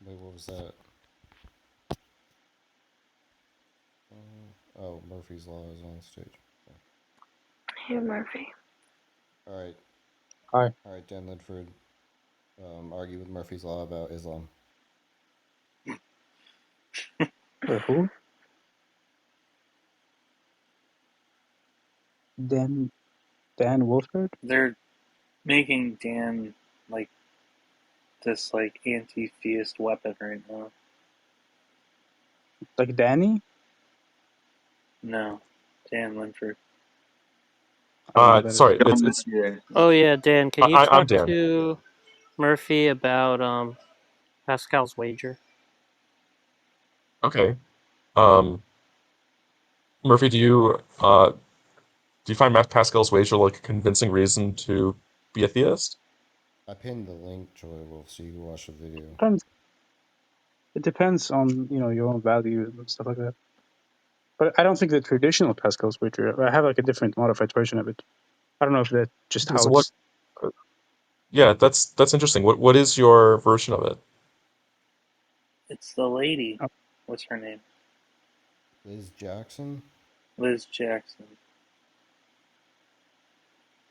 Wait, what was that? Oh, Murphy's Law is on stage. Hey, Murphy. All right. Hi. All right, Dan Linford. Argue with Murphy's Law about Islam. Wait, who? Dan Wolford? They're making Dan like this like anti-theist weapon right now. Like Danny? No, Dan Linford. I don't know who that is. Sorry, it's Oh yeah, Dan. Can you I'm talk Dan. to Murphy about Pascal's wager? Okay. Um, Murphy, do you find Matt Pascal's wager like a convincing reason to be a theist? I pinned the link, Joy Wolf, so you can watch the video. It depends on your own values and stuff like that. But I don't think the traditional Pascal's wager. I have like a different modified version of it. I don't know if that's just Okay, how so what? it's. Yeah, that's interesting. What is your version of it? It's the lady. Oh, What's her name? Liz Jackson? Liz Jackson.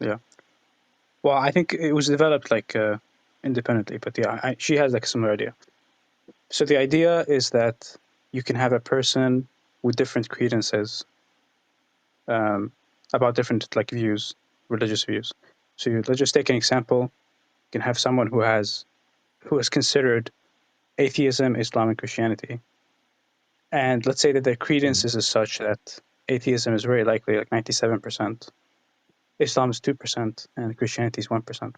yeah. Well, I think it was developed like independently, but yeah, she has like a similar idea. So the idea is that you can have a person with different credences about different like views, religious views. So let's just take an example. You can have someone who has considered atheism, Islam, and Christianity, and let's say that their credence is as such that atheism is very likely, like 97%, Islam is 2%, and Christianity is 1%.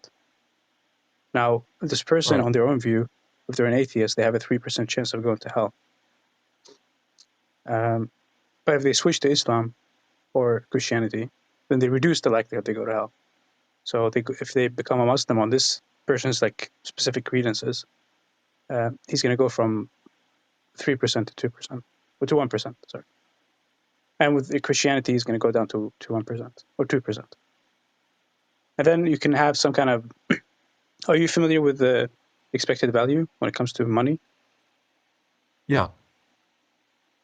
Now, this person, Right. on their own view, if they're an atheist, they have a 3% chance of going to hell. But if they switch to Islam or Christianity, then they reduce the likelihood they go to hell. So if they become a Muslim on this person's like specific credences, he's going to go from 3% to 2%, or to 1%. Sorry, and with Christianity, he's going to go down to 1% or 2%. And then you can have some kind of. Are you familiar with the expected value when it comes to money? Yeah.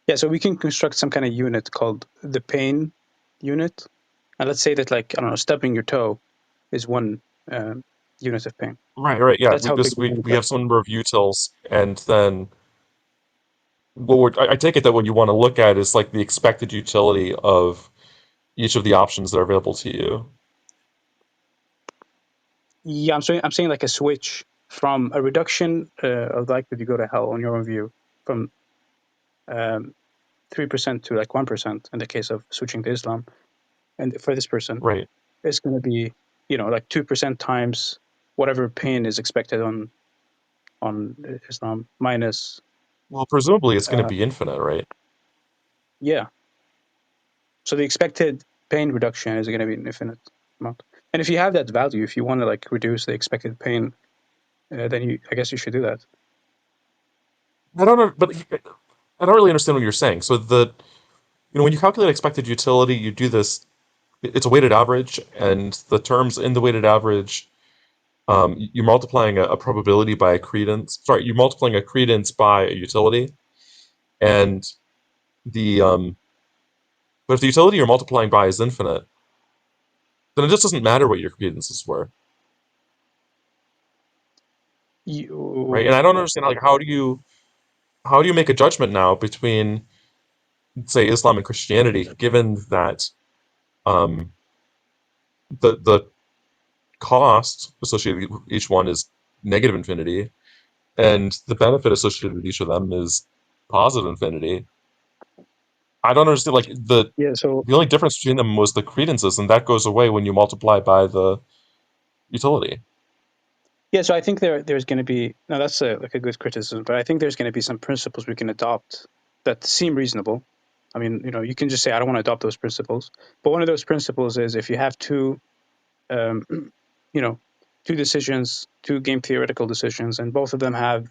Yeah, so we can construct some kind of unit called the pain unit, and let's say that, like, I don't know, stubbing your toe is one unit of pain. Right. Yeah. That's We how big just the we unit have some number of utils, and then I take it that what you want to look at is like the expected utility of each of the options that are available to you. Yeah, I'm saying like a switch from a reduction of the likelihood you go to hell on your own view from 3% to like 1% in the case of switching to Islam, and for this person, Right. it's going to be like 2% times whatever pain is expected on Islam minus Well, presumably it's going to uh, be infinite, right? yeah. So the expected pain reduction is going to be an infinite amount. And if you have that value, if you want to like reduce the expected pain, then I guess you should do that. I don't know, but I don't really understand what you're saying. So when you calculate expected utility, you do this. It's a weighted average, and the terms in the weighted average, you're multiplying a probability by a credence. Sorry, you're multiplying a credence by a utility, and the but if the utility you're multiplying by is infinite, then it just doesn't matter what your credences were, right? And I don't understand like how do you make a judgment now between say Islam and Christianity, given that um, the cost associated with each one is negative infinity, and the benefit associated with each of them is positive infinity. I don't understand. Like Yeah. So the only difference between them was the credences, and that goes away when you multiply by the utility. I think there's going to be no. That's like a good criticism, but I think there's going to be some principles we can adopt that seem reasonable. I mean, you can just say I don't want to adopt those principles, but one of those principles is if you have um, you know, two decisions, two game theoretical decisions, and both of them have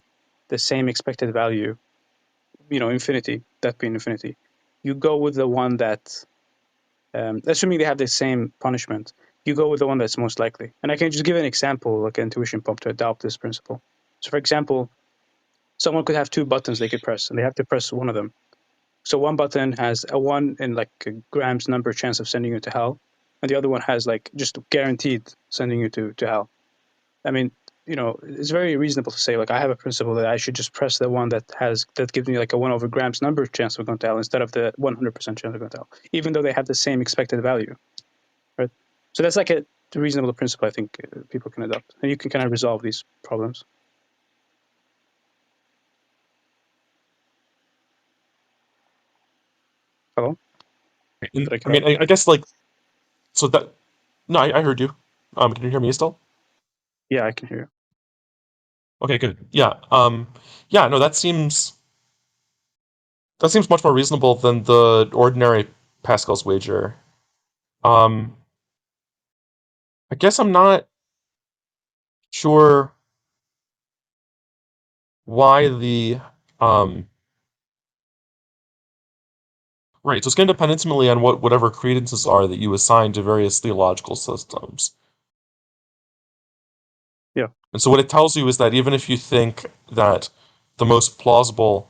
the same expected value, infinity, that being infinity, you go with the one that, assuming they have the same punishment, you go with the one that's most likely. And I can just give an example, like an intuition pump, to adopt this principle. So, for example, someone could have two buttons they could press, and they have to press one of them. So one button has a 1 in like a grams number chance of sending you to hell, and the other one has like just guaranteed sending you to hell. I mean, it's very reasonable to say, like, I have a principle that I should just press the one that gives me like a 1 over grams number chance of going to hell instead of the 100% chance of going to hell, even though they have the same expected value, right? So that's like a reasonable principle I think people can adopt, and you can kind of resolve these problems. Hello? Did I cut out? I guess like so that no, I heard you. Can you hear me still? Yeah, I can hear you. Okay, good. Yeah. Yeah. No, that seems much more reasonable than the ordinary Pascal's wager. Um, I guess I'm not sure why the right. So it's going to depend intimately on whatever credences are that you assign to various theological systems. Yeah. And so what it tells you is that even if you think that the most plausible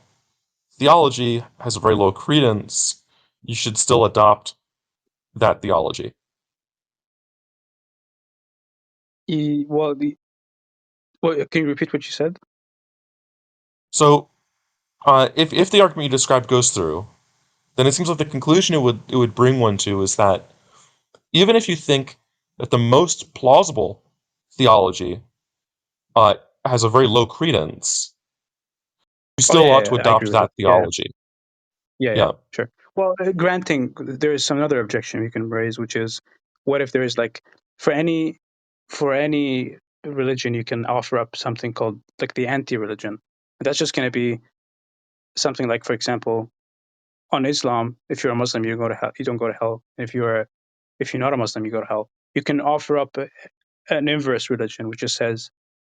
theology has a very low credence, you should still adopt that theology. Well, can you repeat what you said? So if the argument you described goes through, then it seems like the conclusion it would bring one to is that even if you think that the most plausible theology uh, has a very low credence, you Oh still ought to yeah, I agree adopt with that. that Yeah, theology. yeah, Yeah. sure. Well, granting there is some other objection you can raise, which is, what if there is like for any religion you can offer up something called like the anti-religion. That's just going to be something like, for example, on Islam, if you're a Muslim, you go to hell. You don't go to hell. If you're not a Muslim, you go to hell. You can offer up an inverse religion, which just says,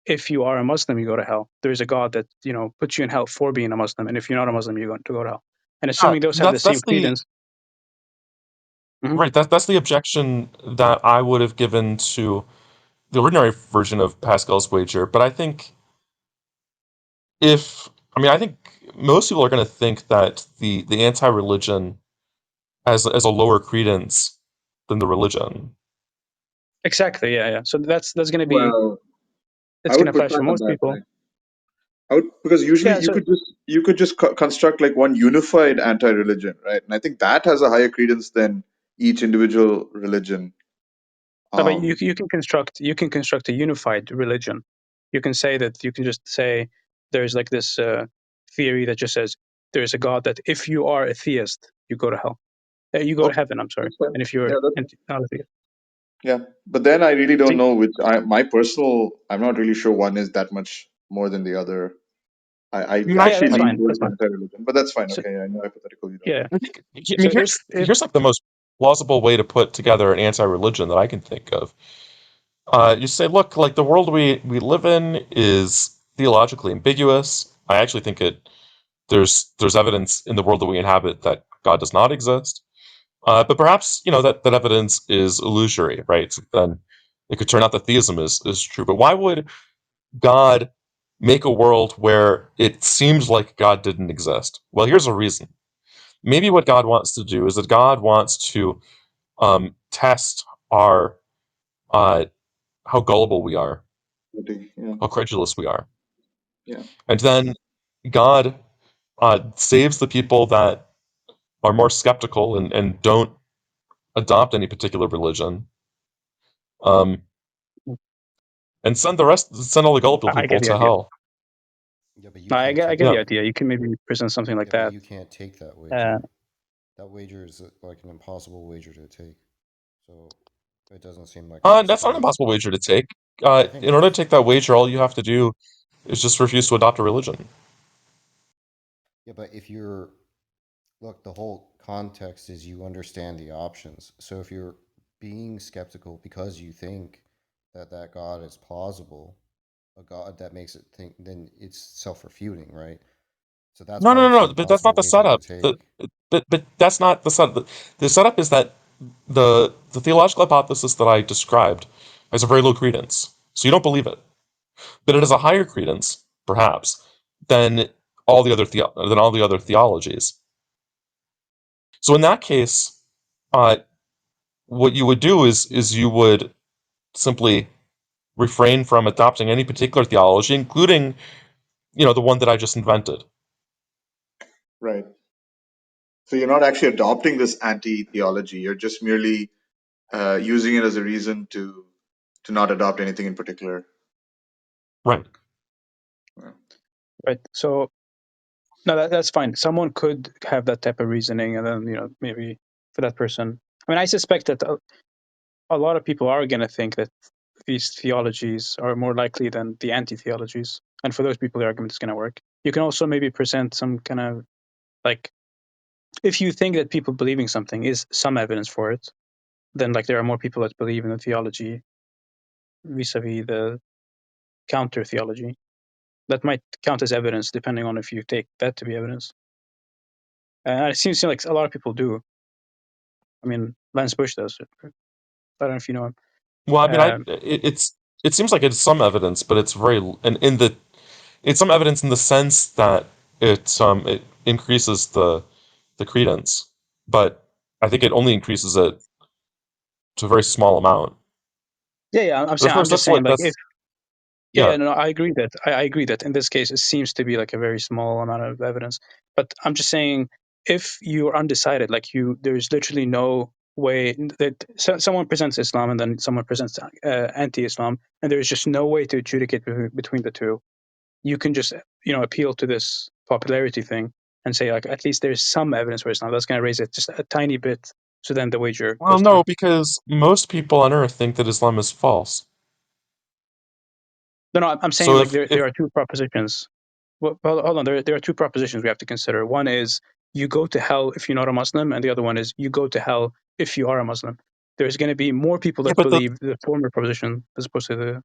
if you are a Muslim, you go to hell. There is a God that puts you in hell for being a Muslim, and if you're not a Muslim, you're going to go to hell. And assuming those have the same That's the credence. Mhm. right. That's the objection that I would have given to the ordinary version of Pascal's wager. But I think I think most people are going to think that the anti-religion has a lower credence than the religion. Exactly, yeah. So that's going to be Well, I it's going to would push apply for back on most that, people. right? I would, because usually Yeah. So you could just construct like one unified anti-religion, right? And I think that has a higher credence than each individual religion. no, but Um, you can construct a unified religion. You can say that you can just say there's like this theory that just says there's a God that if you are a theist, you go to hell. You go to okay, heaven. I'm sorry. that's fine. And if you're Yeah, that's not a theist, yeah. But then I really don't see, know I'm not really sure one is that much more than the other. I yeah, actually that's lean fine. towards That's fine. anti-religion, but that's fine. So Okay, I know hypothetical you don't yeah. know. I mean, So if here's like the most plausible way to put together an anti-religion that I can think of. You say, look, like the world we live in is theologically ambiguous. I actually think there's evidence in the world that we inhabit that God does not exist. But perhaps that evidence is illusory, right? So then it could turn out that theism is true. But why would God make a world where it seems like God didn't exist? Well, here's a reason. Maybe what God wants to do is that God wants to test our how gullible we are, Yeah, how credulous we are, yeah. and then God saves the people that are more skeptical and don't adopt any particular religion, um, and send all the gullible I get people the to idea. hell. Yeah, but you No, can't I take get the Yeah. that. idea. You can maybe present something like Yeah, but that. you can't take that Uh, wager. That wager is like an impossible wager to take. So it doesn't seem like a That's not an smart. impossible wager to take. I think In order to take that wager, all you have to do is just refuse to adopt a religion. yeah, but if you're look, the whole context is you understand the options. So if you're being skeptical because you think that that God is plausible, a God that makes it think, then it's self-refuting, right? So that's No, why no, it's no, an no. But that's impossible not the wager to setup. take. But that's not the setup. The setup is that the theological hypothesis that I described has a very low credence, so you don't believe it. But it has a higher credence, perhaps, than all the other theologies. So in that case, what you would do is you would simply refrain from adopting any particular theology, including the one that I just invented. Right. So you're not actually adopting this anti-theology. You're just merely using it as a reason to not adopt anything in particular. Right. Yeah. Right. So no, that's fine. Someone could have that type of reasoning, and then maybe for that person. I mean, I suspect that a lot of people are going to think that these theologies are more likely than the anti-theologies, and for those people, the argument is going to work. You can also maybe present some kind of like, if you think that people believing something is some evidence for it, then like there are more people that believe in the theology vis-a-vis the counter theology. That might count as evidence depending on if you take that to be evidence. And it seems like a lot of people do. I mean, Lance Bush does. I don't know if you know him. Well, I mean, Um, it seems like it's some evidence, but it's it's some evidence in the sense that it increases the credence, but I think it only increases it to a very small amount. yeah, I'm But of saying, course, I'm just saying, like, if yeah. no, I agree that I agree that in this case it seems to be like a very small amount of evidence. But I'm just saying, if you're undecided, like there's literally no way that someone presents Islam and then someone presents anti-Islam, and there's just no way to adjudicate between the two. You can just appeal to this popularity thing and say, like, at least there's some evidence for Islam. That's going to raise it just a tiny bit, so then the wager Well, goes through. no, because most people on Earth think that Islam is false. No, I'm saying So like if there are two propositions. Well, hold on. There are two propositions we have to consider. One is you go to hell if you're not a Muslim, and the other one is you go to hell if you are a Muslim. There's going to be more people yeah, that believe the former proposition as opposed to the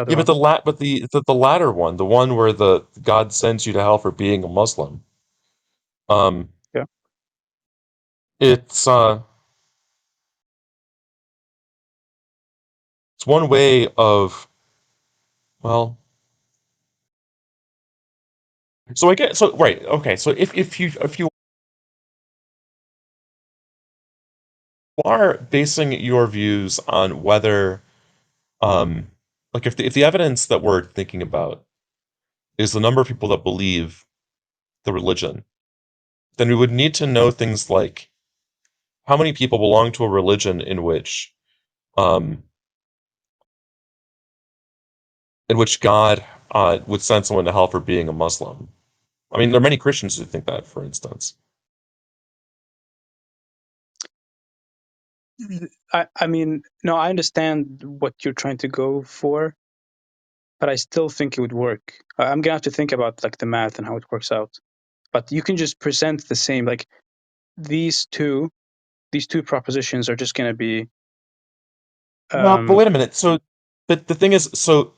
other but one. the latter one, the one where the God sends you to hell for being a Muslim, um, Yeah. it's it's one way of, well, so I get, so right, okay, so if you are basing your views on whether like if the evidence that we're thinking about is the number of people that believe the religion, then we would need to know things like how many people belong to a religion um in which God would send someone to hell for being a Muslim. I mean, there are many Christians who think that, for instance. I mean, no, I understand what you're trying to go for, but I still think it would work. I'm gonna have to think about like the math and how it works out. But you can just present the same, like these two propositions are just going to be Well, but um wait a minute. So, but the thing is, so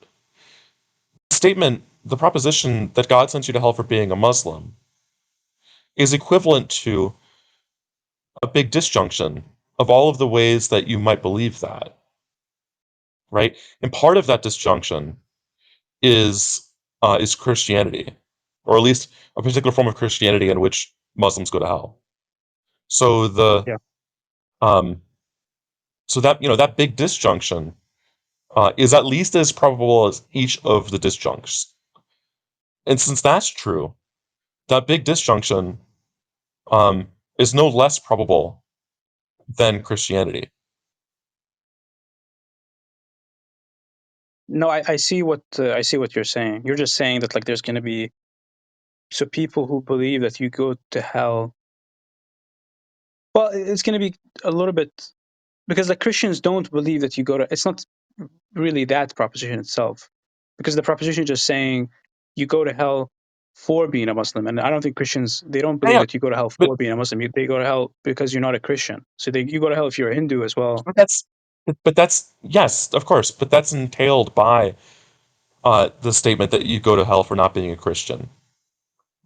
the proposition that God sends you to hell for being a Muslim is equivalent to a big disjunction of all of the ways that you might believe that, right? And part of that disjunction is Christianity, or at least a particular form of Christianity in which Muslims go to hell. So yeah. um, that big disjunction is at least as probable as each of the disjuncts. And since that's true, that big disjunction um, is no less probable than Christianity. No, I see what you're saying. You're just saying that like there's going to be so people who believe that you go to hell. Well, it's going to be a little bit because like Christians don't believe that you go to. It's not really that proposition itself, because the proposition is just saying you go to hell for being a Muslim, and I don't think Christians, they don't believe Yeah, that you go to hell but for being a Muslim. They go to hell because you're not a Christian. So you go to hell if you're a Hindu as well. but that's yes, of course, but that's entailed by the statement that you go to hell for not being a Christian,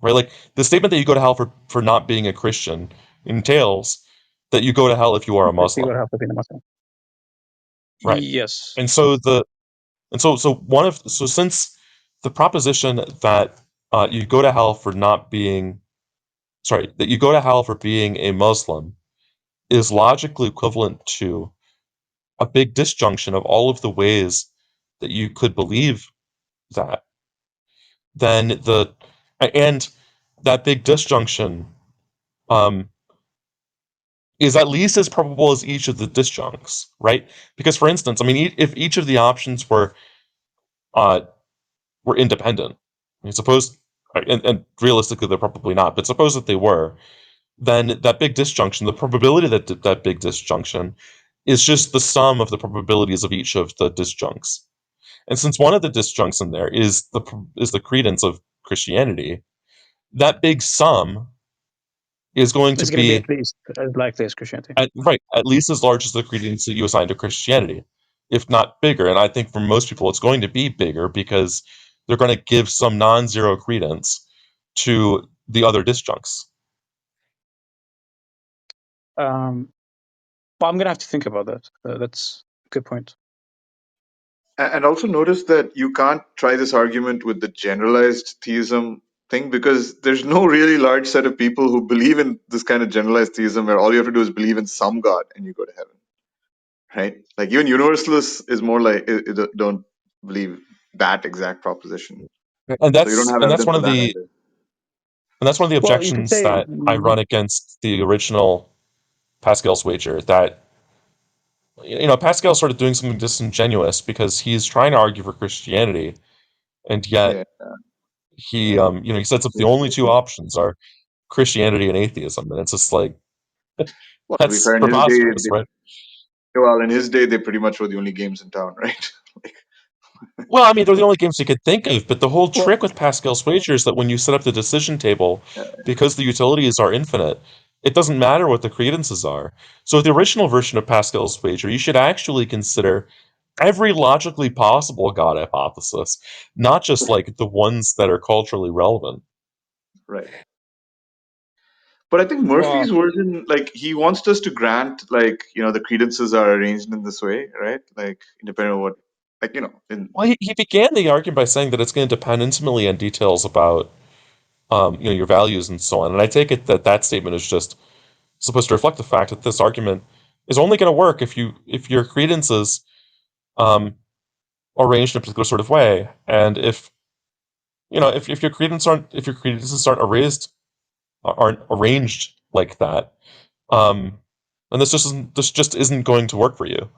right? Like the statement that you go to hell for not being a Christian entails that you go to hell if you are a That you go to Muslim, hell for being a Muslim. right? Yes. And so the and so so one of so since the proposition that you go to hell for not being that you go to hell for being a Muslim is logically equivalent to a big disjunction of all of the ways that you could believe that, then and that big disjunction um, is at least as probable as each of the disjuncts, right? Because, for instance, I mean, if each of the options uh, were independent, I mean, suppose, and realistically they're probably not, but suppose that they were, then that big disjunction, the probability that that big disjunction is just the sum of the probabilities of each of the disjuncts. And since one of the disjuncts in there is the credence of Christianity, that big sum is going to It's going to be be at least as likely as Christianity. at least as large as the credence that you assign to Christianity, if not bigger. And I think for most people, it's going to be bigger because they're going to give some non-zero credence to the other disjuncts. Well, I'm going to have to think about that. That's a good point. And also notice that you can't try this argument with the generalized theism thing, because there's no really large set of people who believe in this kind of generalized theism where all you have to do is believe in some God and you go to heaven, right? Like even universalists is more like don't believe that exact proposition. So you don't have And that's evidence one for of that the either. Well, you could objections say, that I run against the original Pascal's wager, that Pascal's sort of doing something disingenuous because he's trying to argue for Christianity, and yet Yeah. he says that the only two options are Christianity and atheism, and it's just like Well, to be that's fair, in his day, preposterous, right? they pretty much were the only games in town, right? Like, Well, I mean, they're the only games you could think of, but the whole well, trick with Pascal's wager is that when you set up the decision table, yeah, because the utilities are infinite, it doesn't matter what the credences are. So the original version of Pascal's wager, you should actually consider every logically possible God hypothesis, not just like the ones that are culturally relevant. right. But I think well, Murphy's version, like he wants us to grant, like the credences are arranged in this way, right? Like independent of what, like in Well, he began the argument by saying that it's going to depend intimately on details about your values and so on. And I take it that that statement is just supposed to reflect the fact that this argument is only going to work if your credences um, are arranged in a particular sort of way, and if your credences aren't arranged like that, um, then this just isn't going to work for you.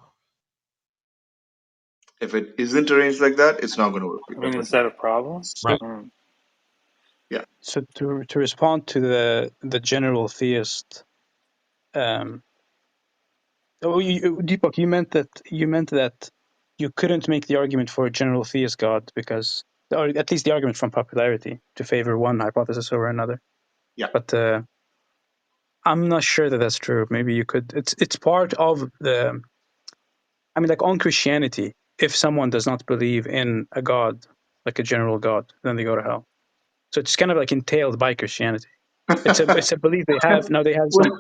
if it isn't arranged like that, it's not going to work. I That's mean, what is you that mean. a problem? Right. Yeah. so to respond to the general theist, um, Deepak, you meant that you couldn't make the argument for a general theist God because, or at least the argument from popularity to favor one hypothesis over another. Yeah. But I'm not sure that that's true. Maybe you could. It's part of the. I mean, like on Christianity, if someone does not believe in a God, like a general God, then they go to hell. So it's kind of like entailed by Christianity. It's a belief they have. Now Well,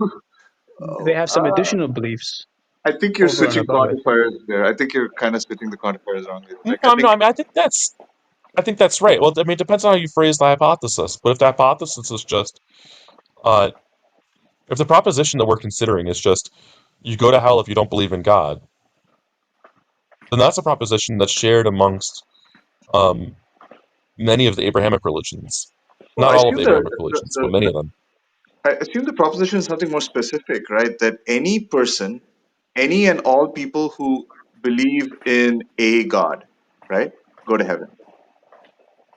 they have some additional beliefs I think you're over and switching above it. quantifiers there. I think you're kind of switching the quantifiers wrongly. No, Like I no, think, I mean, I think that's right. Well, I mean, it depends on how you phrase the hypothesis. But if the hypothesis is just, uh, if the proposition that we're considering is just, you go to hell if you don't believe in God, then that's a proposition that's shared amongst um, many of the Abrahamic religions. well, Not I all of the assume Abrahamic religions, but many the of them. I assume the proposition is something more specific, right? That any person, any and all people who believe in a God, right, go to heaven,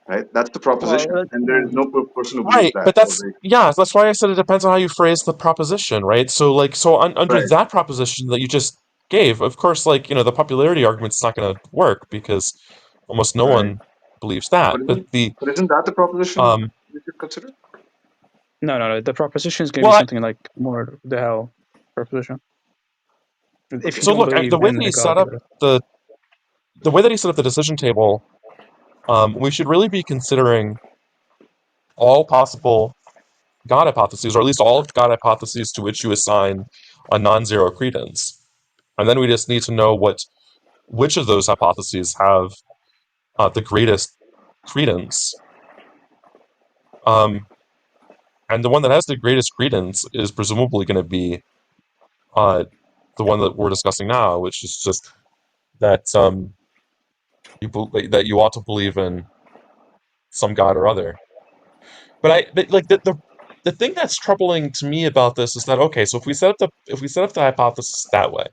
right? That's the Well, proposition, and there is no person who believes Right, that. but that's why I said it depends on how you phrase the proposition, right? So like, under Right, that proposition that you just gave, of course, like, the popularity argument's not going to work because almost no right. one believes that. But isn't that the proposition Um, we should consider? no. The proposition is going to be well, something like more the hell proposition. If you Okay. so don't look, believe the way in that a he God, set you up go to the way that he set up the decision table, we should really be considering all possible God hypotheses, or at least all God hypotheses to which you assign a non-zero credence, and then we just need to know which of those hypotheses have the greatest credence. And the one that has the greatest credence is presumably going to be the one that we're discussing now, which is just that that you ought to believe in some god or other. But like the thing that's troubling to me about this is that okay, so if we set up the hypothesis that way,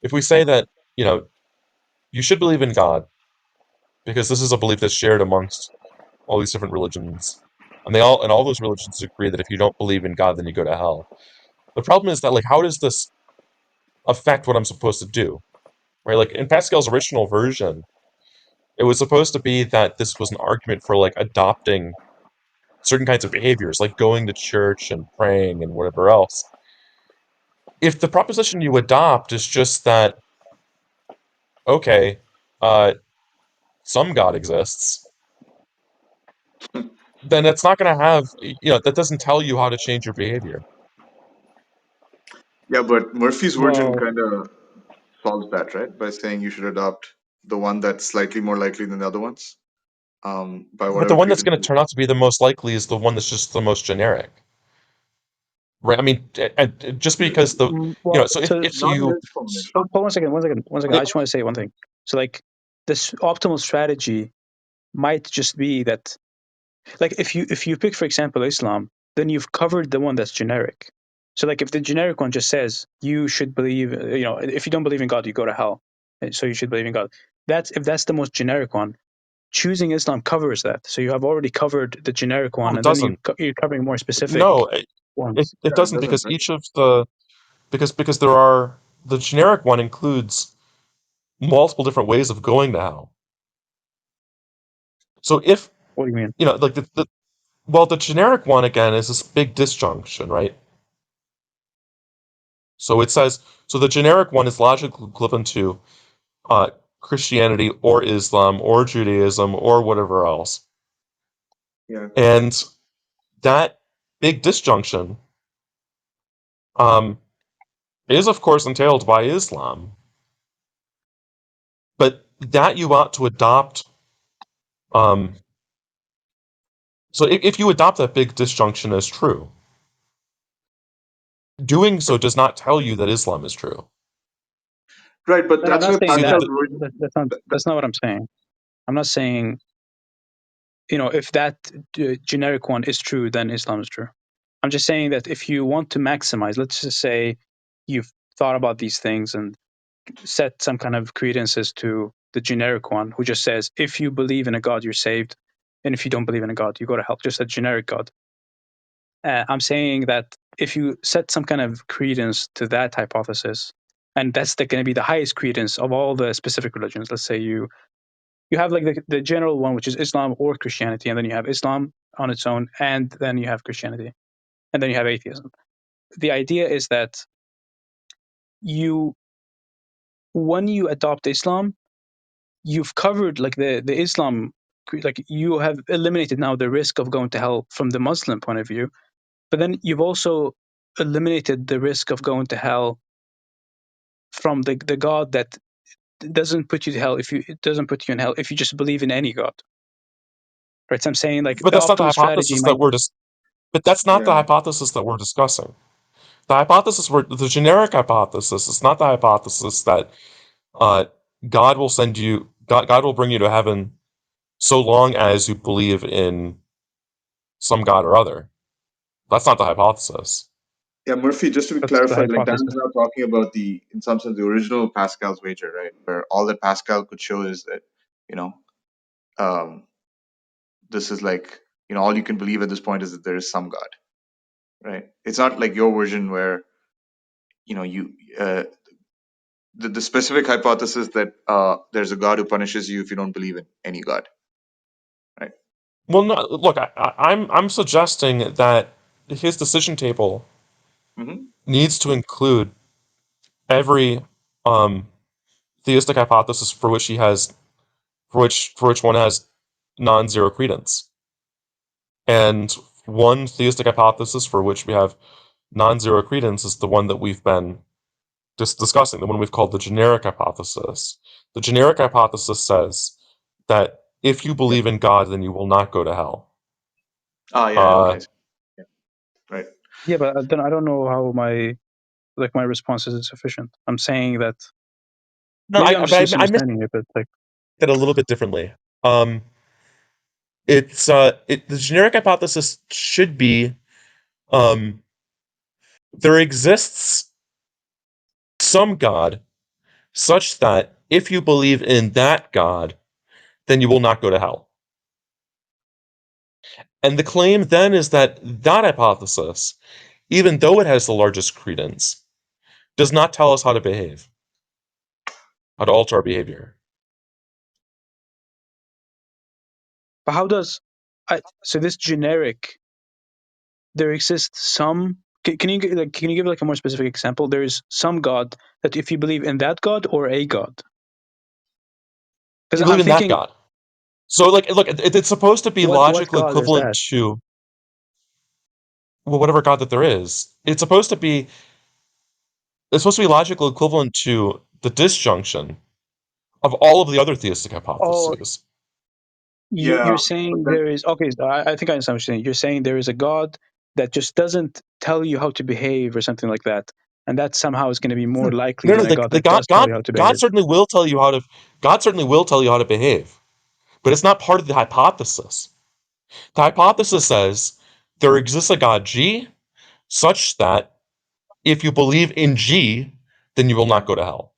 if we say that you know you should believe in God because this is a belief that's shared amongst all these different religions, and all those religions agree that if you don't believe in God, then you go to hell. The problem is that like how does this affect what I'm supposed to do? Right? Like in Pascal's original version, it was supposed to be that this was an argument for like adopting certain kinds of behaviors, like going to church and praying and whatever else. If the proposition you adopt is just that, okay, uh, some God exists, then it's not going to have, that doesn't tell you how to change your behavior. Yeah, but Murphy's version Well, kind of solves that, right? By saying you should adopt the one that's slightly more likely than the other ones, by But the whatever one that's credence going to you turn out to be the most likely is the one that's just the most generic, right? I mean, and just give. because well, so so if Not in you, this formulation. hold on 1 second, 1 second, 1 second. yeah, I just want to say one thing. So, like, this optimal strategy might just be that, like, if you pick, for example, Islam, then you've covered the one that's generic. So, like, if the generic one just says you should believe, if you don't believe in God, you go to hell, so you should believe in God. That's the most generic one. Choosing Islam covers that. So you have already covered the generic no, one, it and then doesn't. you're covering more specific No, ones. it Yeah, it doesn't doesn't, because right? each of the because there are the generic one includes multiple different ways of going to hell. So if What do you mean? like well, the generic one again is this big disjunction, right? So it says so the generic one is logically equivalent to uh, Christianity or Islam or Judaism or whatever else, Yeah. and that big disjunction um, is of course entailed by Islam, but that you ought to adopt. Um, so if you adopt that big disjunction as true, doing so does not tell you that Islam is true. Right, but No, I'm that's not where saying See, that. Pascal's version. That's not what I'm saying. I'm not saying, if that generic one is true, then Islam is true. I'm just saying that if you want to maximize, let's just say you've thought about these things and set some kind of credences to the generic one who just says, if you believe in a God, you're saved. And if you don't believe in a God, you go to hell. Just a generic God. I'm saying that if you set some kind of credence to that hypothesis, and that's going to be the highest credence of all the specific religions. Let's say you have like the general one, which is Islam or Christianity, and then you have Islam on its own, and then you have Christianity, and then you have atheism. The idea is that you, when you adopt Islam, you've covered like the Islam, like you have eliminated now the risk of going to hell from the Muslim point of view, but then you've also eliminated the risk of going to hell from the God that doesn't put you to hell, if you it doesn't put you in hell if you just believe in any God. Right? So I'm saying like but the that's not the optimal strategy hypothesis that might. we're just. But that's not the Yeah. hypothesis that we're discussing. The generic hypothesis is not the hypothesis that uh, God will send you, God will bring you to heaven so long as you believe in some God or other. That's not the hypothesis. Yeah, Murphy, just to be That's the clarified, like Dan's hypothesis. now talking about in some sense, the original Pascal's wager, right? Where all that Pascal could show is that, you know, um, this is like, all you can believe at this point is that there is some God, right? It's not like your version where, you, the specific hypothesis that there's a God who punishes you if you don't believe in any God, right? Well, no, look, I'm suggesting that his decision table Mm-hmm. needs to include every um, theistic hypothesis for which one has non-zero credence, and one theistic hypothesis for which we have non-zero credence is the one that we've been discussing, the one we've called the generic hypothesis. The generic hypothesis says that if you believe in God, then you will not go to hell. Yeah, okay. Yeah, right. Yeah, but then I don't know how my response is insufficient. I'm saying that No, maybe I'm just I missed misunderstanding it, but like, it a little bit differently. The generic hypothesis should be um, there exists some God such that if you believe in that God, then you will not go to hell. And the claim then is that that hypothesis, even though it has the largest credence, does not tell us how to behave, how to alter our behavior. but how does so this generic? There exists some. Can you give like a more specific example? There is some God that if you believe in that God or a God, because You I'm believe in that thinking, God. So, like, look, it's supposed to be what logically God is equivalent that? to well, whatever God that there is. It's supposed to be logical equivalent to the disjunction of all of the other theistic Oh, hypotheses. you're Yeah, but saying then there is okay. So I think I understand what you're saying. You're saying there is a God that just doesn't tell you how to behave or something like that, and that somehow is going to be more likely No, than no, a God the that does tell you how to God behave. certainly will tell you how to God certainly will tell you how to behave, but it's not part of the hypothesis. The hypothesis says there exists a God G such that if you believe in G, then you will not go to hell.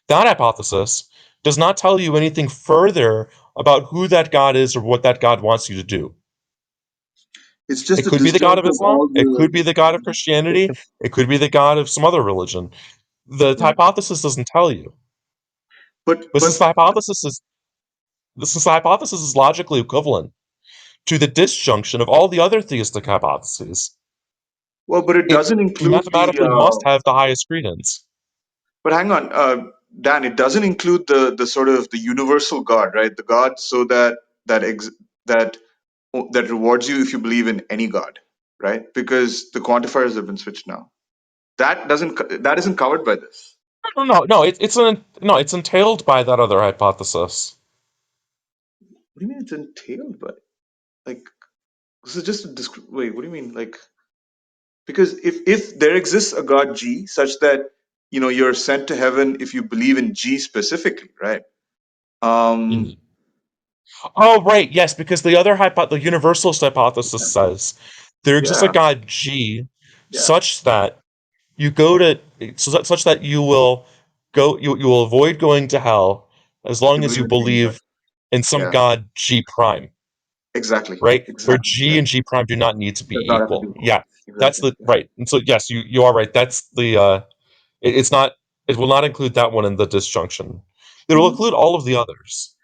That hypothesis does not tell you anything further about who that God is or what that God wants you to do. it's just It a could be the God disjunct of of Islam, all it could the. be the God of Christianity, it could be the God of some other religion. The Yeah, hypothesis doesn't tell you. but But but since the hypothesis is logically equivalent to the disjunction of all the other theistic hypotheses, well, but it it doesn't include the. mathematically must have the highest credence. But hang on, Dan. It doesn't include the sort of the universal God, right? The God so that that rewards you if you believe in any God, right? Because the quantifiers have been switched now. That isn't covered by this. No, it's entailed by that other hypothesis. What do you mean it's entailed by? Like, this is just a wait. What do you mean? Like, because if there exists a God G such that you're sent to heaven if you believe in G specifically, right? Um, Mhm. Oh, right, yes, because the universalist hypothesis says there exists a yeah, God G yeah. such that you go to such that you will avoid going to hell as If you long as believe you in any God, believe in some yeah, God G prime, exactly, right? Where exactly. G Yeah, and G prime do not need to be does not have to be equal. equal. Yeah, that's Exactly. the Yeah. right. And so yes, you are right. That's the it's not it will not include that one in the disjunction. It will Mhm. include all of the others.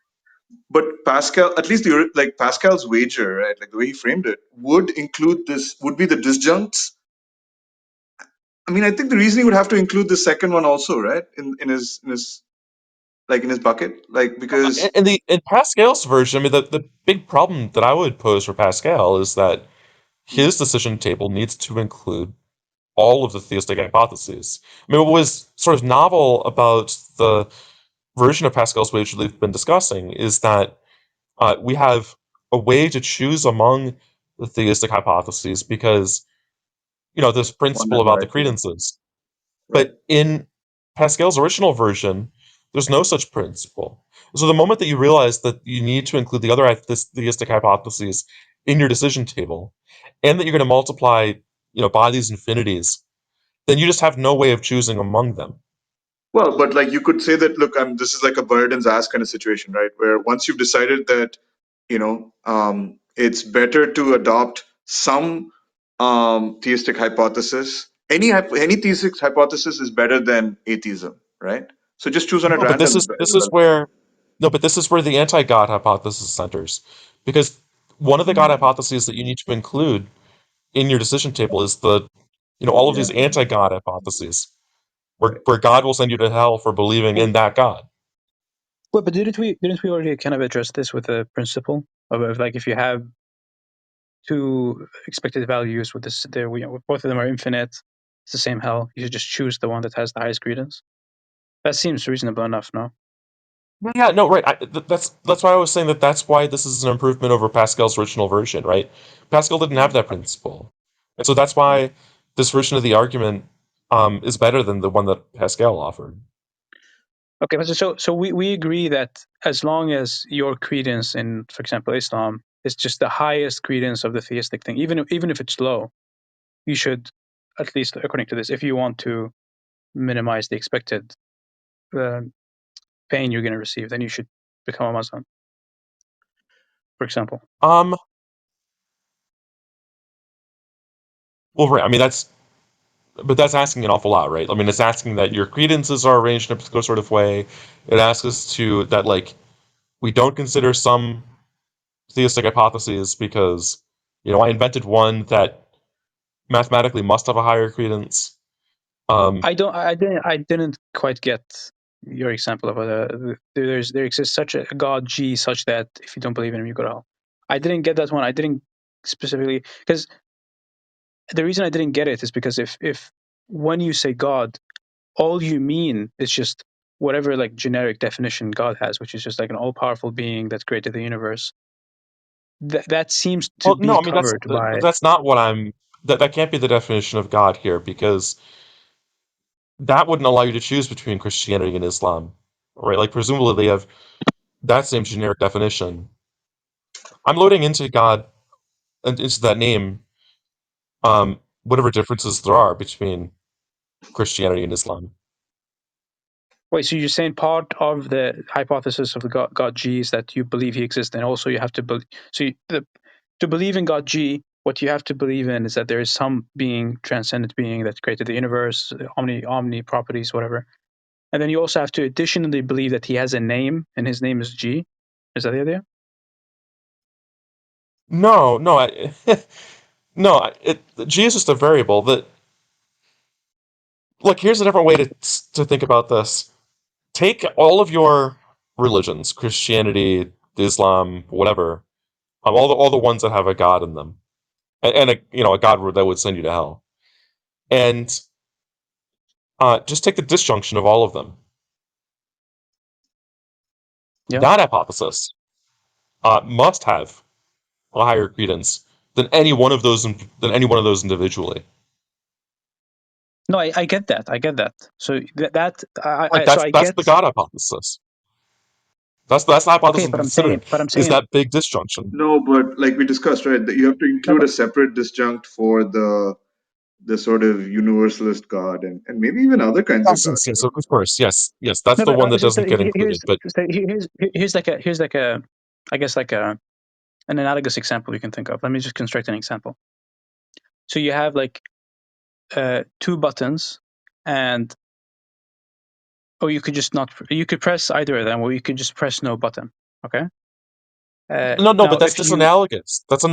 But Pascal, at least like Pascal's wager, right? Like the way he framed it, would include this. Would be the disjuncts. I mean, I think the reasoning would have to include the second one also, right? In his bucket, like because In Pascal's version, I mean, the big problem that I would pose for Pascal is that his decision table needs to include all of the theistic hypotheses. I mean, what was sort of novel about the version of Pascal's wager that we've been discussing is that we have a way to choose among the theistic hypotheses because, this one principle has the about the right to them, credences. right? But in Pascal's original version, there's no such principle. So the moment that you realize that you need to include the other theistic hypotheses in your decision table, and that you're going to multiply, by these infinities, then you just have no way of choosing among them. Well, but like you could say that, look, this is like a burden's ass kind of situation, right? Where once you've decided that, it's better to adopt some theistic hypothesis. Any theistic hypothesis is better than atheism, right? So just choose on at No, but random. this is where the anti-God hypothesis centers, because one of the God hypotheses that you need to include in your decision table is all of Yeah, these anti-God hypotheses, where right. God will send you to hell for believing in that God. Well, but didn't we already kind of address this with the principle of like if you have two expected values with this, both of them are infinite, it's the same hell. You should just choose the one that has the highest credence. That seems reasonable enough, no? Yeah, no, right. That's why I was saying that that's why this is an improvement over Pascal's original version, right? Pascal didn't have that principle, and so that's why this version of the argument is better than the one that Pascal offered. Okay, so we agree that as long as your credence in, for example, Islam is just the highest credence of the theistic thing, even if it's low, you should, at least according to this, if you want to minimize the expected uh, pain you're going to receive, then you should become a Muslim, for example. Well, right. I mean, that's asking an awful lot, right? I mean, it's asking that your credences are arranged in a particular sort of way. It asks us to that like we don't consider some theistic hypotheses because I invented one that mathematically must have a higher credence. I didn't quite get your example of there exists such a God G such that if you don't believe in him you go to hell. I didn't get that one. I didn't specifically, because the reason I didn't get it is because if when you say God, all you mean is just whatever like generic definition God has, which is just like an all powerful being that created the universe. That seems to Well, be no, I mean covered by. that's not what I'm. That can't be the definition of God here because that wouldn't allow you to choose between Christianity and Islam, right? Like presumably they have that same generic definition. I'm loading into God and into that name, whatever differences there are between Christianity and Islam. Wait, so you're saying part of the hypothesis of the God G is that you believe he exists, and also you have to believe. To believe in God G, what you have to believe in is that there is some being, transcendent being that created the universe, omni properties, whatever. And then you also have to additionally believe that he has a name, and his name is G. Is that the idea? No, no, no. G is just a variable. That look. Here's a different way to think about this. Take all of your religions, Christianity, Islam, whatever, all the ones that have a god in them, and a god that would send you to hell, and just take the disjunction of all of them. Yeah. That hypothesis must have a higher credence than any one of those individually. No, I get that. I get that. So Like so that's I that's get. the God hypothesis. That's the hypothesis Okay, I'm considering. but I'm Is saying that big disjunction? No, but like we discussed, right, that you have to no, include a separate disjunct for the sort of universalist God and maybe even other kinds of Yes, God. yes, yes. Of course, yes, yes. That's no, the but one that doesn't get here's included. But here's like a I guess like an analogous example we can think of. Let me just construct an example. So you have like two buttons, and you could just not. You could press either of them, or you could just press no button. Okay. no, no. Now, But that's if you, disanalogous. That's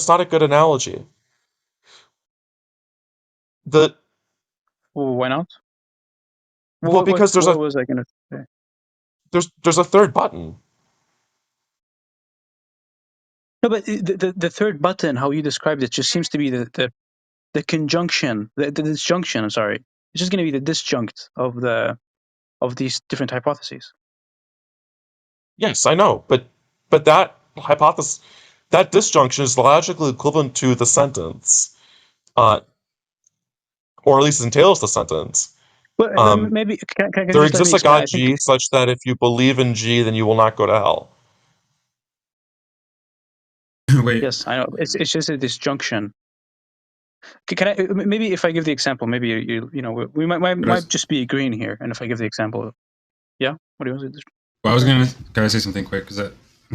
not a good analogy. The why not? Well, because What was I going to say? there's a third button. No, but the third button, how you described it, just seems to be the conjunction, the disjunction. I'm sorry, it's just going to be the disjunct of these different hypotheses. Yes, I know, but that hypothesis, that disjunction is logically equivalent to the sentence, uh, or at least entails the sentence. Well, Um, maybe can you there just let me exists a explain? God I think G such that if you believe in G, then you will not go to hell. Wait. yes, I know. It's just a disjunction. Can I maybe if I give the example, maybe you know we But might just be agreeing here, and if I give the example, yeah, what do you want to do? I was Okay. gonna. Can I say something quick? Because I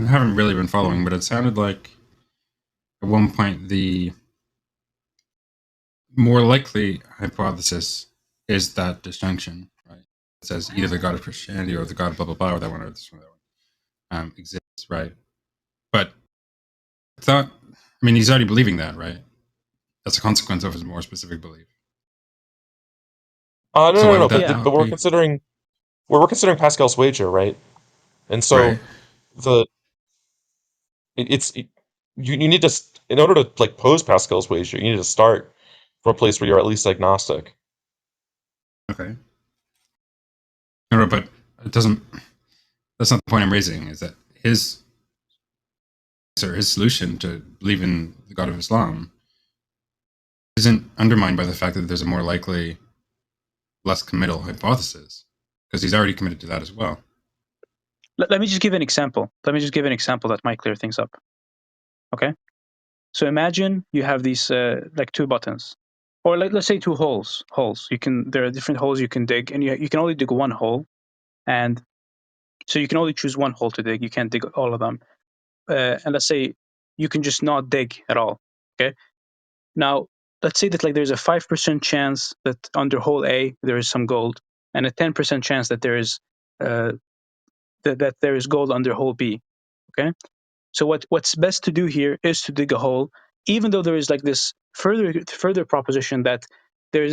haven't really been following, but it sounded like at one point the more likely hypothesis is that disjunction, right? It says either the God of Christianity or the God of blah blah blah, or that one or this one, or that one exists, right? But I thought, I mean, he's already believing that, right? That's a consequence of his more specific belief. No, So no, why no. would But that Yeah. but not we're be considering Pascal's wager, right? And so right? the it's you need to in order to like pose Pascal's wager, you need to start from a place where you're at least agnostic. Okay. No, but it doesn't that's not the point I'm raising. Is that his solution to believe in the God of Islam isn't undermined by the fact that there's a more likely, less committal hypothesis, because he's already committed to that as well. Let me just give an example. Let me just give an example that might clear things up. Okay. So imagine you have these like two buttons, or let's say two holes. There are different holes you can dig, and you can only dig one hole, and so you can only choose one hole to dig. You can't dig all of them. And let's say you can just not dig at all. Okay. Now let's say that like there's a 5% chance that under hole A there is some gold, and a 10% chance that there is that there is gold under hole B. Okay. So what's best to do here is to dig a hole, even though there is like this further proposition that there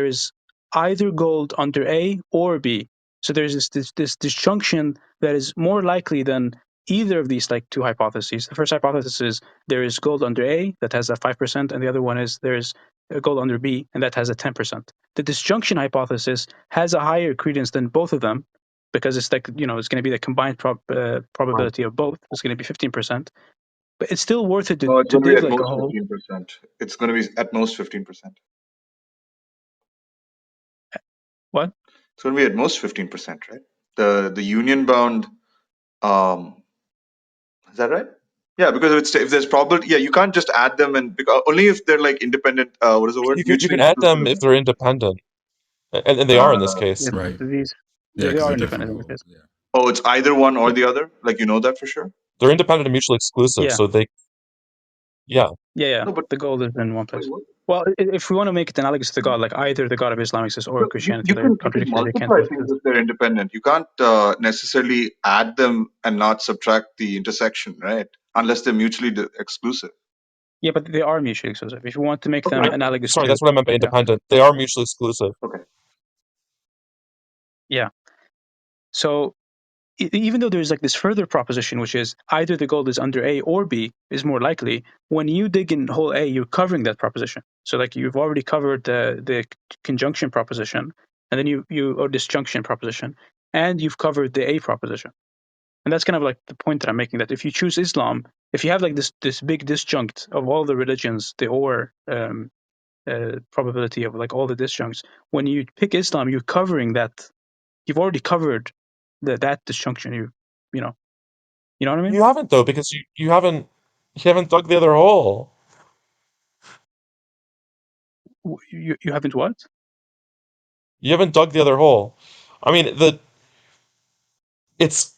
is either gold under A or B. So there's this disjunction that is more likely than either of these like two hypotheses. The first hypothesis is there is gold under A that has a 5%, and the other one is there is gold under B and that has a 10%. The disjunction hypothesis has a higher credence than both of them, because it's like, it's going to be the combined probability of both. It's going to be 15%, but it's still worth it No, it's to going to be dig at like a most hole. 15%. It's going to be at most 15%. What? It's going to be at most 15%, right? The union bound. Is that right? Yeah, because if there's probability, yeah, you can't just add them, and because only if they're like independent. What is the word? You Mutually can add them exclusive. if they're independent, and they are in this Uh, case. Yeah, Right. these Yeah, they because are they're independent different in this holes. case. Yeah. oh, it's either one or the other. Like you know that for sure. They're independent and mutually exclusive, Yeah, so they, yeah. yeah. No, but The gold is in one wait, place. what? Well, if we want to make it analogous to the god, like either the god of Islam exists or No, Christianity, you they're can contradictory. They can't multiply both things exist. if they're independent. You can't necessarily add them and not subtract the intersection, right? Unless they're mutually exclusive. Yeah, but they are mutually exclusive. If you want to make Okay. them analogous Sorry, to, that's what I meant by yeah, independent. They are mutually exclusive. Okay. yeah. So even though there's like this further proposition, which is either the gold is under A or B is more likely, when you dig in hole A, you're covering that proposition. So like you've already covered the conjunction proposition, and then or disjunction proposition, and you've covered the A proposition. And that's kind of like the point that I'm making, that if you choose Islam, if you have like this big disjunct of all the religions, the or probability of like all the disjuncts, when you pick Islam, you're covering that. You've already covered that disjunction. You know. You know what I mean? You haven't though, because you haven't dug the other hole. You haven't what? You haven't dug the other hole. I mean, it's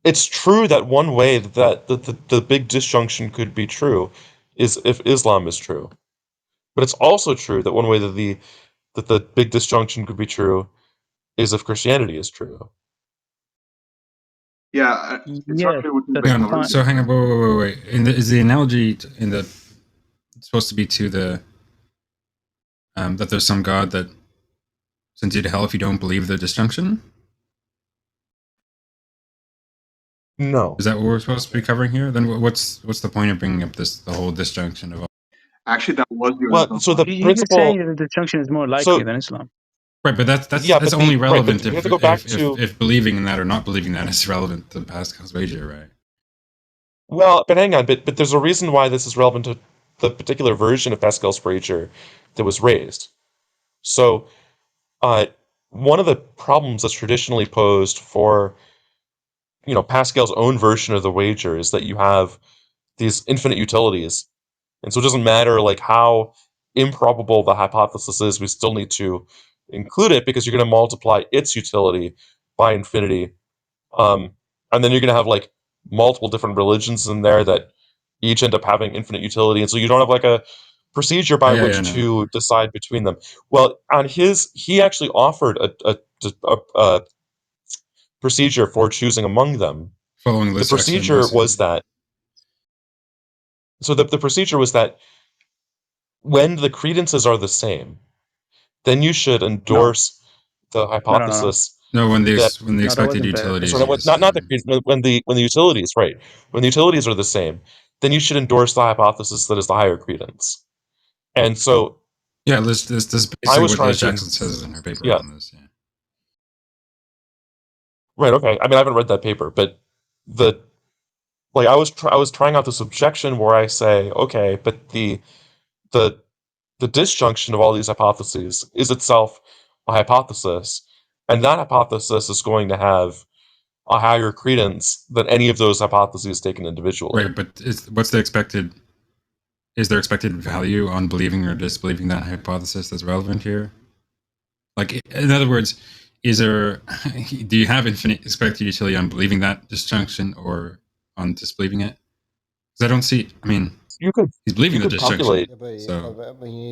it's true that one way that the big disjunction could be true is if Islam is true. But it's also true that one way that the big disjunction could be true is if Christianity is true. Yeah, it's not Yes, clear what you that's Hang meant. on. fine. So hang on. Wait. Is the analogy in the supposed to be to the that there's some god that sends you to hell if you don't believe the disjunction? No. Is that what we're supposed to be covering here? Then what's the point of bringing up the whole disjunction of Actually, that was the Well, original so the point. He's just principle, saying that the disjunction is more likely so than Islam. right? But yeah, that's but only but relevant we have to go back to, if believing in that or not believing that is relevant to Pascal's wager, right? well, but hang on, but there's a reason why this is relevant to the particular version of Pascal's wager that was raised. So, uh, one of the problems that's traditionally posed for, Pascal's own version of the wager is that you have these infinite utilities. And so it doesn't matter like how improbable the hypothesis is, we still need to include it because you're going to multiply its utility by infinity. Um, and then you're going to have like multiple different religions in there that each end up having infinite utility. And so you don't have like a procedure Oh by yeah, which no. to decide between them. Well, he actually offered a procedure for choosing among them. Following The List Jackson procedure List, yeah. was that the procedure was that when the credences are the same, then you should No, endorse the no. hypothesis No, that, when the No, that expected wasn't the utilities sorry, are the procedure. not the same. when the utilities, right, when the utilities are the same, then you should endorse the hypothesis that is the higher credence. And so Yeah, this is I basically was what trying Liz to, Jackson says in her paper yeah, on this. Yeah. Right. Okay. I mean, I haven't read that paper, but the I was trying out this objection where I say, okay, but the the disjunction of all these hypotheses is itself a hypothesis, and that hypothesis is going to have a higher credence than any of those hypotheses taken individually. Right, but what's the expected? Is there expected value on believing or disbelieving that hypothesis that's relevant here? Like, in other words, is there? Do you have infinite expected utility on believing that disjunction or on disbelieving it? Because I don't see. I mean, You could he's believing you the could disjunction, calculate Yeah, but so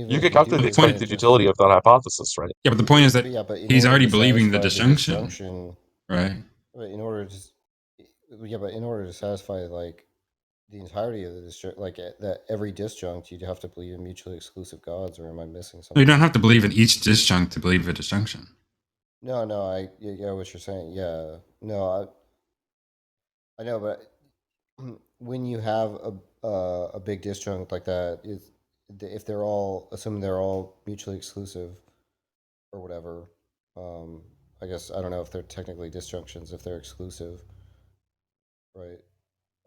you even could if you calculate do, the the point. isn't it expected just utility of that hypothesis, right? Yeah, but the point is that yeah? But in he's order already to believing the satisfy the disjunction, disjunction, right? but in order to yeah, but in order to satisfy like the entirety of the disjunct, like that every disjunct, you'd have to believe in mutually exclusive gods, or am I missing No, you something? don't have to believe in each disjunct to believe a disjunction. No, no, I yeah, what you're saying. Yeah, no, I know, but when you have a big disjunct like that, is if they're all assuming they're all mutually exclusive or whatever, um, I guess I don't know if they're technically disjunctions if they're exclusive, right?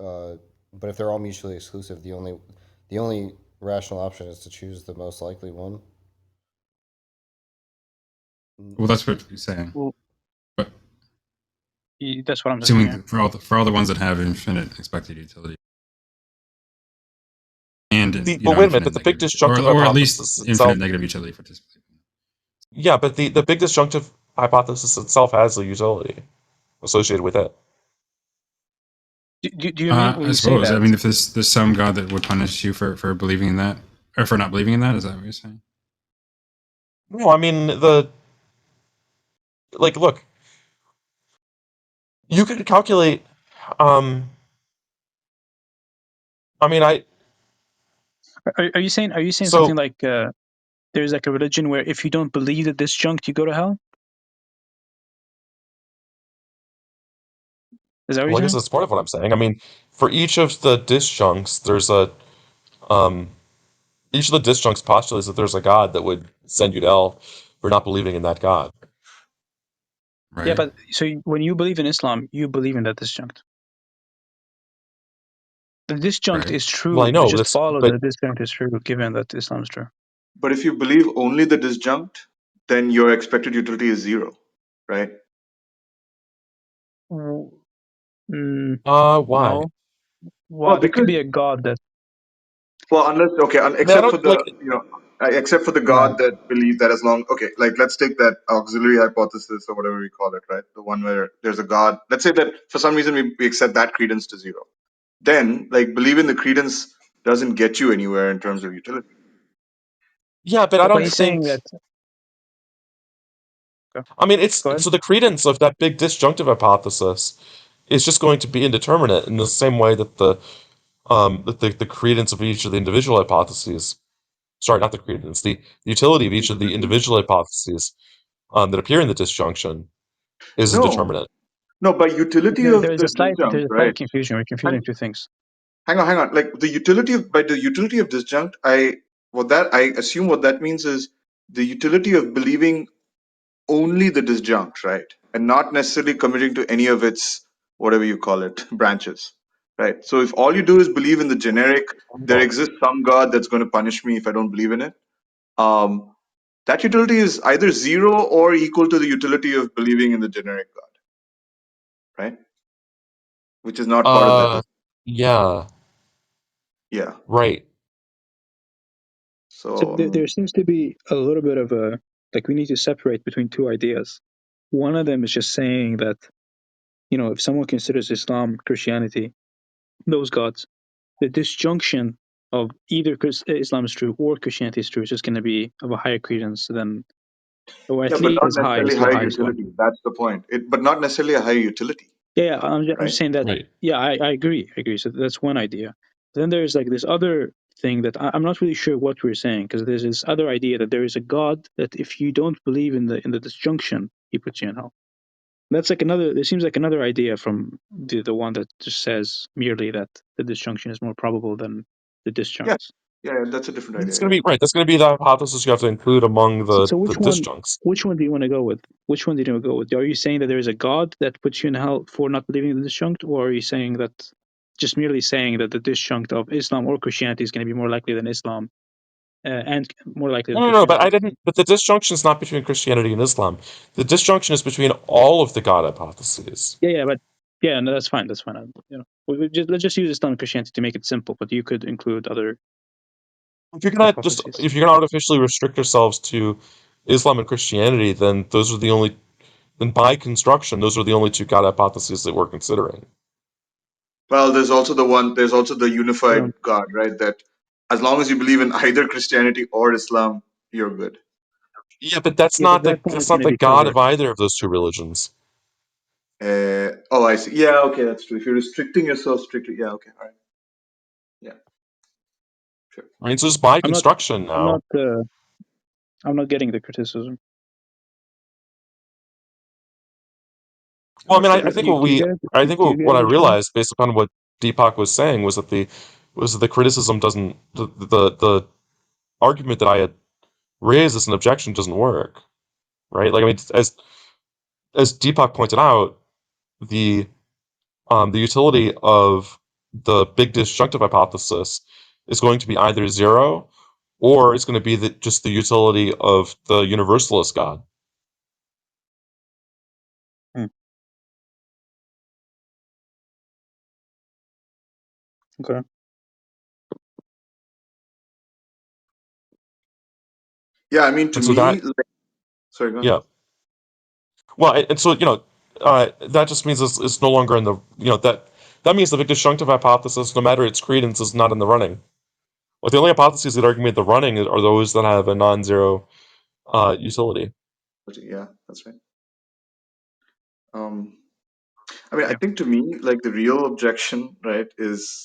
Uh, but if they're all mutually exclusive, the only rational option is to choose the most likely one. Well, that's what he's saying. Well, But that's what I'm saying. assuming Yeah. that for all the ones that have infinite expected utility and But wait a minute, infinite but the big negative utility, disjunctive or at least hypothesis infinite itself, negative utility for disbelieving. yeah, but the big disjunctive hypothesis itself has a utility associated with it. Do you mean when I you say suppose. I that? mean, if there's some God that would punish you for believing in that, or for not believing in that, is that what you're saying? No, I mean look, you could calculate. Um, I mean, Are you saying something so like there's like a religion where if you don't believe the disjunct, you go to hell? Is that what you're well, I guess saying? that's part of what I'm saying. I mean, for each of the disjuncts, there's a um, each of the disjuncts postulates that there's a God that would send you to hell for not believing in that God. Yeah, Right. but so when you believe in Islam, you believe in that disjunct. The disjunct Right. is Well, true. I It know just this, follows but that the disjunct is true, given that Islam is true. But if you believe only the disjunct, then your expected utility is zero, right? why? No. Well, Well, there can because be a God that. well, unless okay, I mean, I except for don't the like. except for the Right. God that believe that as long okay, like let's take that auxiliary hypothesis or whatever we call it, right? The one where there's a God. Let's say that for some reason we accept that credence to zero. Then, like believing the credence doesn't get you anywhere in terms of utility. Yeah, but I But don't he's think. saying that. Okay, I mean, it's go ahead. so the credence of that big disjunctive hypothesis is just going to be indeterminate in the same way that the credence of each of the individual hypotheses. Sorry, not the credence. The utility of each of the Utility? individual hypotheses that appear in the disjunction is No, indeterminate. no. By utility of There's the a slight disjunct, right? confusion. We're confusing Hang, two things. hang on. Like the utility of by the utility of disjunct, I assume what that means is the utility of believing only the disjunct, right? And not necessarily committing to any of its, whatever you call it, branches, right? So if all you do is believe in the generic, there Yeah. exists some God that's going to punish me if I don't believe in it. Um, that utility is either zero or equal to the utility of believing in the generic God, right? Which is not part of that. Uh, yeah, Yeah. right. So So there seems to be a little bit of a like we need to separate between two ideas. One of them is just saying that if someone considers Islam, Christianity, those gods, the disjunction of either Islam is true or Christianity is true is just going to be of a higher credence than, or yeah, at but least not as high as necessarily the higher highest one. utility. That's the point. But not necessarily a higher utility, Yeah, I'm right? just saying that. Right. Yeah, I agree. I agree. So that's one idea. Then there's like this other thing that I'm not really sure what we're saying, because there's this other idea that there is a God that if you don't believe in the disjunction, he puts you in hell. That's like another. There seems like another idea from the one that just says merely that the disjunction is more probable than the Yeah. disjuncts. Yeah, that's a different It's idea. going to Yeah. be right. That's going to be the hypothesis you have to include among So, the so the which one? disjuncts. Which one do you want to go with? Which one do you want to go with? Are you saying that there is a God that puts you in hell for not believing in the disjunct, or are you saying that just merely saying that the disjunct of Islam or Christianity is going to be more likely than Islam, and more likely than No, but I Christianity? didn't. But the disjunction is not between Christianity and Islam. The disjunction is between all of the God hypotheses. Yeah, but yeah, no, that's fine. That's fine. Let's just use Islam and Christianity to make it simple. But you could include other hypotheses. If you're gonna artificially restrict yourselves to Islam and Christianity, then by construction, those are the only two God hypotheses that we're considering. Well, there's also the unified Um, God, right? That as long as you believe in either Christianity or Islam, you're good. Yeah, but that's yeah, but not that's not going to the be God covered. of either of those two religions. Oh, I see. Yeah, okay, that's true. If you're restricting yourself strictly, yeah, okay, all right, yeah, sure. Right? So just by I'm not. construction I'm now. not. I'm not getting the criticism. I'm Well, I not mean, sure I either. think Do you get it? Do you get what it, I Michelle? realized based upon what Deepak was saying was that the criticism doesn't the argument that I had raised as an objection doesn't work, right? Like I mean, as Deepak pointed out, the utility of the big disjunctive hypothesis is going to be either zero or it's going to be just the utility of the universalist God. Hmm. Okay. Yeah, I mean, to And so that, me, sorry, go ahead. yeah. Well, and so, that just means it's no longer in the, that means the big disjunctive hypothesis, no matter its credence, is not in the running. Well, the only hypotheses that are going to be in the running are those that have a non-zero utility. Yeah, that's right. I mean, I Yeah. think to me, like the real objection, right, is